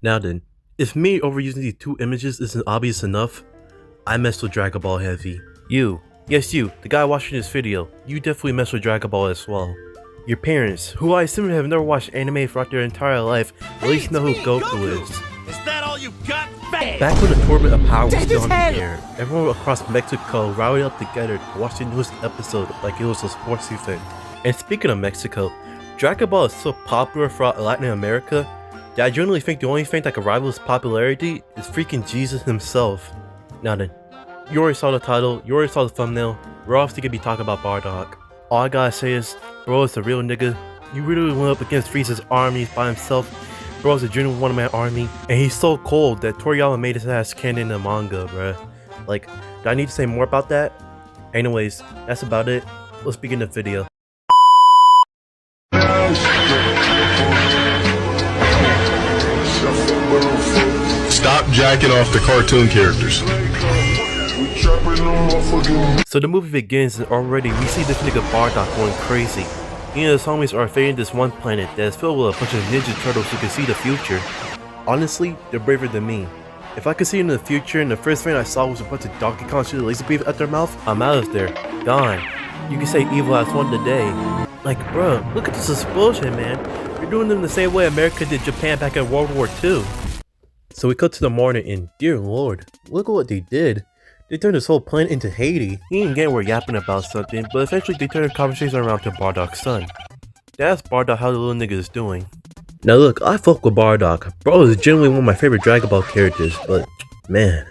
Now then, if me overusing these two images isn't obvious enough, I mess with Dragon Ball heavy. You, yes you, the guy watching this video, you definitely mess with Dragon Ball as well. Your parents, who I assume have never watched anime throughout their entire life, at least know who Goku is. Is that all you got, fam? Back when the Tournament of Power was still on the air, everyone across Mexico rallied up together to watch the newest episode like it was a sports event. And speaking of Mexico, Dragon Ball is so popular throughout Latin America that I generally think the only thing that can rival his popularity is freaking Jesus himself. Now then, you already saw the title, you already saw the thumbnail, we're obviously gonna be talking about Bardock. All I gotta say is, bro is a real nigga. He really went up against Frieza's armies by himself. Bro is a genuine one-man army, and he's so cold that Toriyama made his ass canon in the manga, bruh. Like, do I need to say more about that? Anyways, that's about it. Let's begin the video. Stop jacking off the cartoon characters. So the movie begins and already we see this nigga Bardock going crazy. He and his homies are invading this one planet that is filled with a bunch of ninja turtles who can see the future. Honestly, they're braver than me. If I could see in the future and the first thing I saw was a bunch of Donkey Kong shooting laser beams at their mouth, I'm out of there. Gone. You can say evil has won the day. Like, bro, look at this explosion, man. You're doing them the same way America did Japan back in World War II. So we cut to the morning and, dear lord, look at what they did. They turned this whole planet into Haiti. He and Gang were yapping about something, but eventually they turned the conversation around to Bardock's son. They asked Bardock how the little nigga is doing. Now look, I fuck with Bardock. Bro is generally one of my favorite Dragon Ball characters, but man,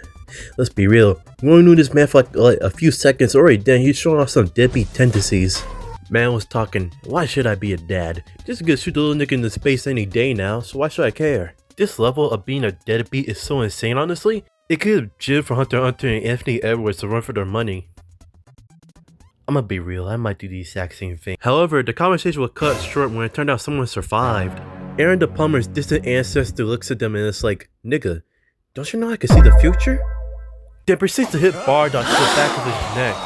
let's be real. We only knew this man for like a few seconds already, then he's showing off some deadbeat tendencies. Man was talking, why should I be a dad? Just gonna shoot the little nigga into space any day now, so why should I care? This level of being a deadbeat is so insane, honestly. It could have Jim from Hunter x Hunter and Anthony Edwards to run for their money. I'ma be real, I might do the exact same thing. However, the conversation was cut short when it turned out someone survived. Aaron the plumber's distant ancestor looks at them and it's like, nigga, don't you know I can see the future? Then proceeds to hit Bardock to the back of his neck.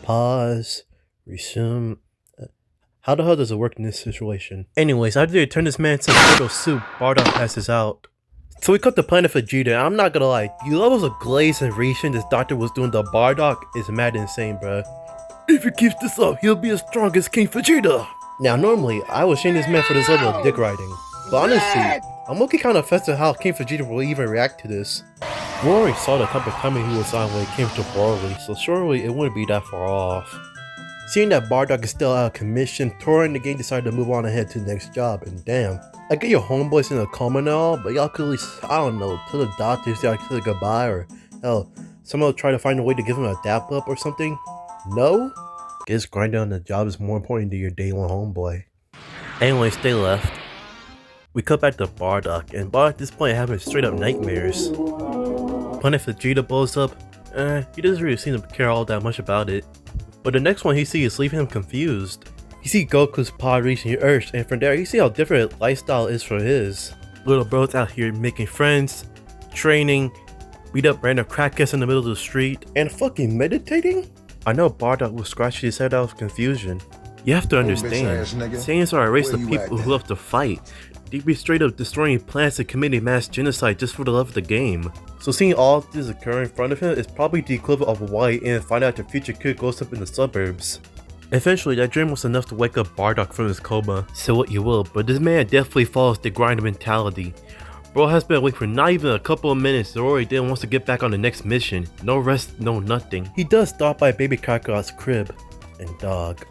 Pause. Resume. How the hell does it work in this situation? Anyways, after they turn this man into turtle soup, Bardock passes out. So we cut the planet Vegeta, and I'm not gonna lie, the levels of glaze and reaction this doctor was doing to Bardock is mad insane, bruh. If he keeps this up, he'll be as strong as King Vegeta! Now normally, I would shame this man for this level of dick riding. But honestly, I'm looking kinda offended at how King Vegeta will even react to this. We already saw the type of timing he was on when it came to Broly, so surely it wouldn't be that far off. Seeing that Bardock is still out of commission, Tora and the gang decided to move on ahead to the next job, and damn. I get your homeboys in a coma and all, but y'all could at least, I don't know, tell the doctors y'all could goodbye, or hell, someone will try to find a way to give him a dap up or something? No? Guess grinding on the job is more important than your day one homeboy. Anyways, they left. We cut back to Bardock, and Bardock at this point having straight up nightmares. Planet Vegeta blows up, he doesn't really seem to care all that much about it. But the next one he sees is leaving him confused. You see Goku's pod reaching Earth, and from there you see how different lifestyle is from his. Little bro's out here making friends, training, beat up random crackheads in the middle of the street, and fucking meditating? I know Bardock was scratching his head out of confusion. You have to understand, Saiyans are a race of people who love to fight. They be straight up destroying planets and committing mass genocide just for the love of the game. So seeing all of this occur in front of him is probably the equivalent of why and find out the future kid goes up in the suburbs. Eventually, that dream was enough to wake up Bardock from his coma. Say what you will, but this man definitely follows the grind mentality. Bro has been awake for not even a couple of minutes and already then wants to get back on the next mission. No rest, no nothing. He does stop by Baby Kakarot's crib. And dog.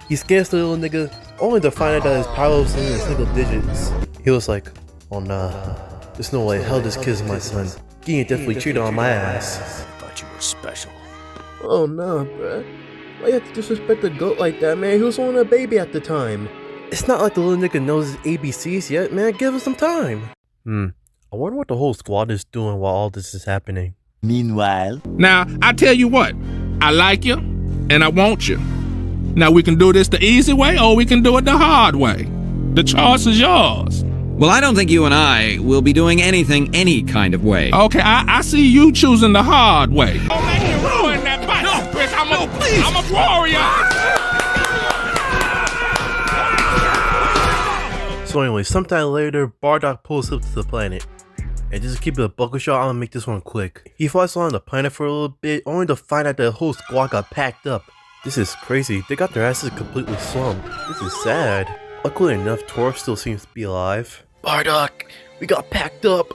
He scares the little nigga, only to find out that his power was in the single digits. He was like, oh nah, there's no way hell this kid's my son. He ain't definitely cheated on my ass. I thought you were special. Oh nah, bruh. Why you have to disrespect the goat like that, man? He was only a baby at the time. It's not like the little nigga knows his ABCs yet, man. Give him some time. I wonder what the whole squad is doing while all this is happening. Meanwhile. Now, I tell you what. I like you, and I want you. Now, we can do this the easy way, or we can do it the hard way. The choice is yours. Well, I don't think you and I will be doing anything any kind of way. Okay, I see you choosing the hard way. Don't make me ruin that bike. No, Chris, I'm a warrior. So anyway, sometime later, Bardock pulls up to the planet. And just to keep it a buckle shot, I'm gonna make this one quick. He flies on the planet for a little bit, only to find out that the whole squad got packed up. This is crazy, they got their asses completely slumped. This is sad. Luckily enough, Tor still seems to be alive. Bardock, we got packed up.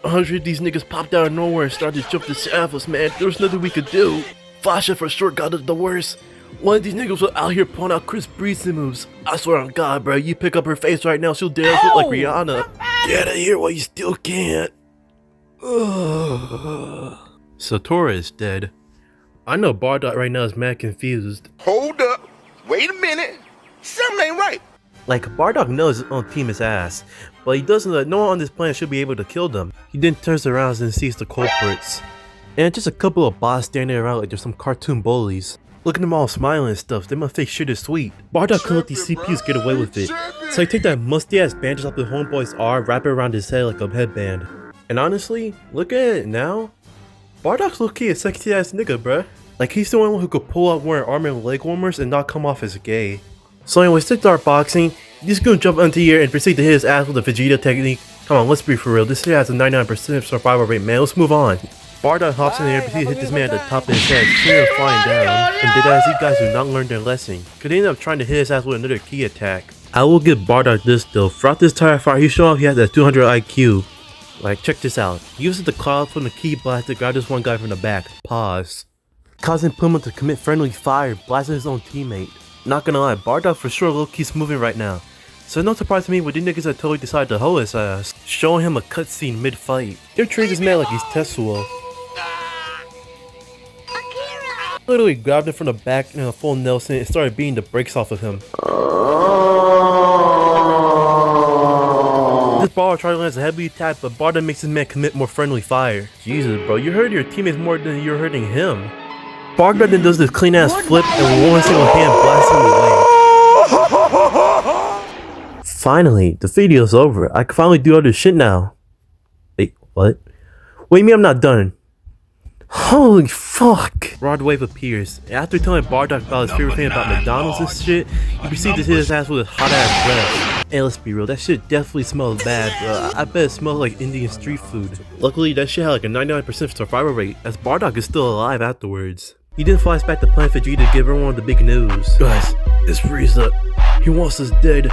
100 of these niggas popped out of nowhere and started to jump the side of us, man. There was nothing we could do. Fasha for sure got it the worst. One of these niggas was out here pulling out Chris Breezy moves. I swear on God, bro, you pick up her face right now, she'll dare look like Rihanna. Get out of here while you still can't. So Tora is dead. I know Bardock right now is mad confused. Hold up. Wait a minute. Something ain't right. Like, Bardock knows his own team is ass, but he doesn't know that no one on this planet should be able to kill them. He then turns around and sees the culprits. And just a couple of bots standing around like they're some cartoon bullies. Look at them all smiling and stuff, they must think shit is sweet. Bardock can let these CPUs get away with it. So he take that musty ass bandage off the homeboy's arm, wrap it around his head like a headband. And honestly, look at it now. Bardock's low-key a sexy ass nigga, bruh. Like, he's the one who could pull out wearing arm and leg warmers and not come off as gay. So anyway, stick to our boxing. He's gonna jump onto here and proceed to hit his ass with a Vegeta technique. Come on, let's be for real. This shit has a 99% survival rate, man. Let's move on. Bardock hops in the air and proceeds to hit this man at the top of his head, sending him flying down. And did as these guys do not learn their lesson, could end up trying to hit his ass with another key attack. I will give Bardock this though. Throughout this entire fight, he showed off he has that 200 IQ. Like, check this out. He uses the cloud from the key blast to grab this one guy from the back. Pause. Causing Puma to commit friendly fire, blasting his own teammate. Not gonna lie, Bardock for sure low-key's moving right now. So no surprise to me when these niggas have totally decided to hoe his ass, showing him a cutscene mid-fight. They're treating this man like he's Tetsuo. Literally grabbed him from the back in a full Nelson and started beating the brakes off of him. This baller tries to land a heavy attack, but Bardock makes this man commit more friendly fire. Jesus, bro, you're hurting your teammates more than you're hurting him. Bardock then does this clean ass flip and with one single hand blasts him away. Finally, the video's over. I can finally do other shit now. Wait, what? What do you mean I'm not done? Holy fuck! Rod Wave appears, and after telling Bardock about his favorite thing about McDonald's and shit, he proceeds to hit his ass with his hot ass breath. And let's be real, that shit definitely smells bad, bro. I bet it smells like Indian street food. Luckily, that shit had like a 99% survival rate, as Bardock is still alive afterwards. He then flies back to Planet Vegeta to give everyone the big news. Guys, it's Frieza. He wants us dead.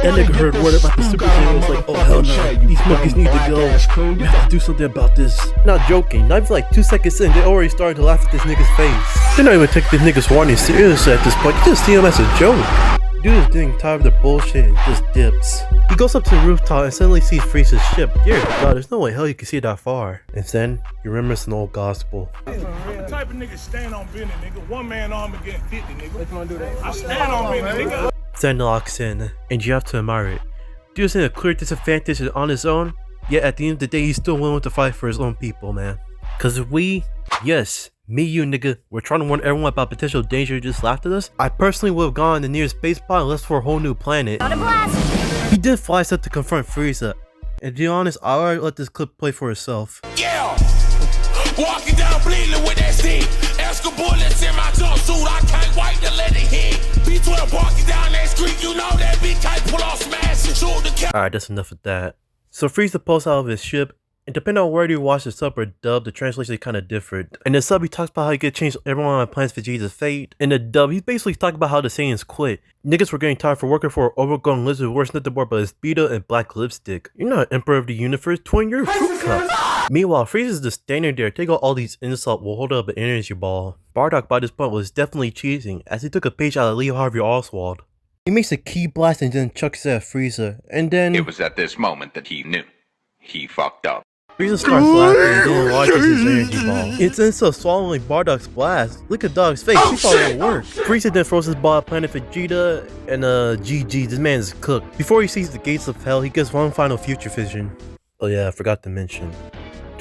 That nigga heard word about the Super Saiyan and was like, oh hell no, these monkeys need to go. We have to do something about this. Not joking, not even like 2 seconds in, they already started to laugh at this nigga's face. They're not even taking this nigga's warning seriously at this point, you just see him as a joke. Dude is getting tired of the bullshit and just dips. He goes up to the rooftop and suddenly sees Frieza's ship. Dear God, there's no way hell you can see that far. And then, he remembers an old gospel. I'm the type of nigga stand on business, nigga. One man arm against 50, nigga. Let's do that. I stand on business, nigga. Zen locks in, and you have to admire it. Dude is in a clear disadvantage on his own, yet at the end of the day, he's still willing to fight for his own people, man. Cause if we, yes, me, you nigga, we're trying to warn everyone about potential danger just laughed at us, I personally would have gone to the nearest space pod and left for a whole new planet. He then flies up to confront Frieza, and to be honest, I already let this clip play for itself. Yeah! Walking down bleeding with that stick. Extra bullets in my jumpsuit, I can't wait to let it hit. B12 walking down that street, you know that bitch can't pull off smash and shoot the cat. Alright, that's enough of that. So Frieza pulls out of his ship, and depending on whether you watch the sub or dub, the translation is kind of different. In the sub, he talks about how he could change everyone on Planet Vegeta's fate. In the dub, he's basically talking about how the Saiyans quit. Niggas were getting tired for working for an overgrown lizard worse than nothing more but his speedo and black lipstick. You're not an emperor of the universe, twin, you're a fruit cup. Meanwhile, Frieza's just standing there, take out all these insults while holding up an energy ball. Bardock by this point was definitely cheating, as he took a page out of Lee Harvey Oswald. He makes a key blast and then chucks it at Frieza, and then... It was at this moment that he knew. He fucked up. Frieza starts laughing and then launches his energy ball. It's insult swallowing Bardock's blast. Look at Dog's face, he thought it would work. Frieza then throws his ball at Planet Vegeta, and GG, this man is cooked. Before he sees the gates of hell, he gets one final future vision. Oh yeah, I forgot to mention.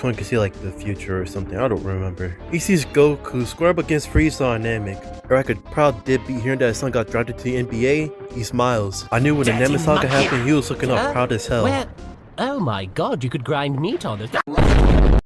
one could see like the future or something. I don't remember. He sees Goku square up against Frieza on Namek. Or like a proud deadbeat hearing that his son got drafted to the NBA. He smiles. I knew when the Namek saga happened, he was looking up proud as hell. Well, oh my god, you could grind meat on it.